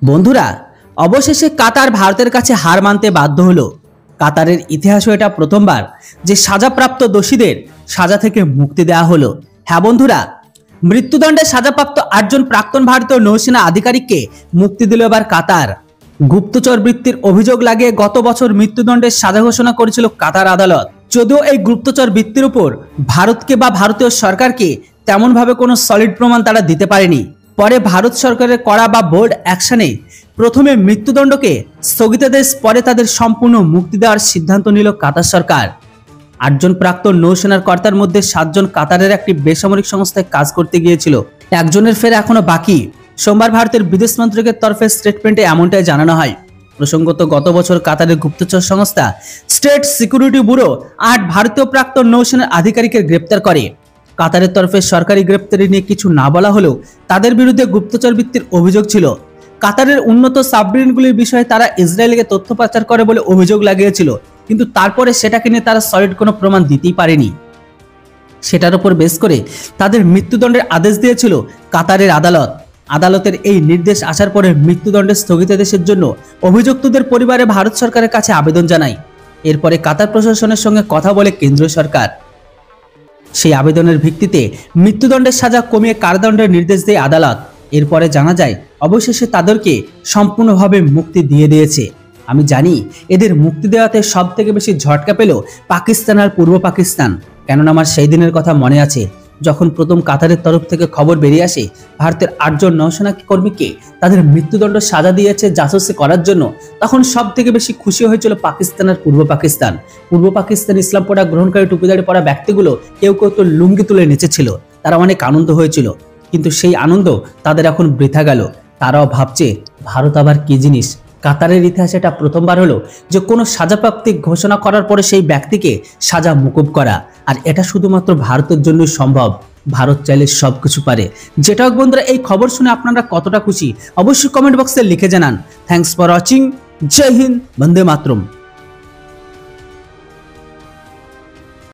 বন্ধুরা, অবশেষে কাতার ভারতের কাছে হার মানতে বাধ্য হলো। কাতারের ইতিহাসে এটা প্রথমবার যে সাজাপ্রাপ্ত দোষীদের সাজা থেকে মুক্তি দেওয়া হলো। হ্যাঁ বন্ধুরা, মৃত্যুদণ্ডে সাজাপ্রাপ্ত 8 জন প্রাক্তন ভারতীয় নৌসেনা আধিকারিককে মুক্তি দিল এবার কাতার। গুপ্তচর বৃত্তির অভিযোগ লাগিয়ে গত বছর মৃত্যুদণ্ডের সাজা ঘোষণা করেছিল কাতার আদালত। যদিও এই গুপ্তচর বৃত্তির উপর ভারতকে বা ভারতীয় সরকারকে তেমনভাবে কোনো সলিড প্রমাণ তারা দিতে পারেনি। পরে ভারত সরকারের করা বা বোর্ড অ্যাকশনে প্রথমে মৃত্যুদণ্ডকে স্থগিতাদেশ, পরে তাদের সম্পূর্ণ মুক্তি দেওয়ার সিদ্ধান্ত নিল কাতার সরকার। 8 জন প্রাক্তন নৌসেনার কর্তার মধ্যে 7 জন কাতারের একটি বেসামরিক সংস্থায় কাজ করতে গিয়েছিল। একজনের ফেরা এখনো বাকি। সোমবার ভারতের বিদেশ মন্ত্রকের তরফে স্টেটমেন্টে এমনটাই জানানো হয়। প্রসঙ্গত, গত বছর কাতারের গুপ্তচর সংস্থা স্টেট সিকিউরিটি ব্যুরো 8 ভারতীয় প্রাক্তন নৌসেনার আধিকারিকের গ্রেপ্তার করে। কাতারের তরফে সরকারি গ্রেপ্তারি নিয়ে কিছু না বলা হলেও তাদের বিরুদ্ধে গুপ্তচর বৃত্তির অভিযোগ ছিল। কাতারের উন্নত সাবমেরিনগুলির বিষয়ে তারা ইসরায়েলকে তথ্য পাচার করে বলে অভিযোগ লাগিয়েছিল, কিন্তু তারপরে সেটাকে নিয়ে তারা সলিড কোনো প্রমাণ দিতেই পারেনি। সেটার উপর বেস করে তাদের মৃত্যুদণ্ডের আদেশ দিয়েছিল কাতারের আদালত। আদালতের এই নির্দেশ আসার পরে মৃত্যুদণ্ডের স্থগিতাদেশের জন্য অভিযুক্তদের পরিবারে ভারত সরকারের কাছে আবেদন জানায়। এরপরে কাতার প্রশাসনের সঙ্গে কথা বলে কেন্দ্রীয় সরকার। সেই আবেদনের ভিত্তিতে মৃত্যুদণ্ডের সাজা কমিয়ে কারাদণ্ডের নির্দেশ দেয় আদালত। এরপরে জানা যায় অবশেষে তাদেরকে সম্পূর্ণভাবে মুক্তি দিয়ে দিয়েছে। আমি জানি এদের মুক্তি দেওয়াতে সব থেকে বেশি ঝটকা পেল পাকিস্তান আর পূর্ব পাকিস্তান। কেননা আমার সেই দিনের কথা মনে আছে, যখন প্রথম কাতারের তরফ থেকে খবর বেরিয়ে আসে ভারতের 8 জন নৌসেনা কর্মীকে তাদের মৃত্যুদণ্ড সাজা দিয়েছে জাসুসি করার জন্য, তখন সব থেকে বেশি খুশি হয়েছিল পাকিস্তান আর পূর্ব পাকিস্তান। পূর্ব পাকিস্তান ইসলাম পড়া গ্রহণকারী টুপিদারি পড়া ব্যক্তিগুলো কেউ কেউ তো লুঙ্গি তুলে নেচেছিল, তারা অনেক আনন্দ হয়েছিল। কিন্তু সেই আনন্দ তাদের এখন বৃথা গেল। তারাও ভাবছে ভারত আবার কি জিনিস। কাতারের ইতিহাসে এটা প্রথমবার হলো যে কোনো সাজাপ্রাপ্তি ঘোষণা করার পরে সেই ব্যক্তিকে সাজা মুকুব করা, আর এটা শুধুমাত্র ভারতের জন্যই সম্ভব। ভারত চাইলে সবকিছু পারে। যেটা হোক বন্ধুরা, এই খবর শুনে আপনারা কতটা খুশি অবশ্যই কমেন্ট বক্সে লিখে জানান। Thanks for watching. Jai Hind, Vande Mataram.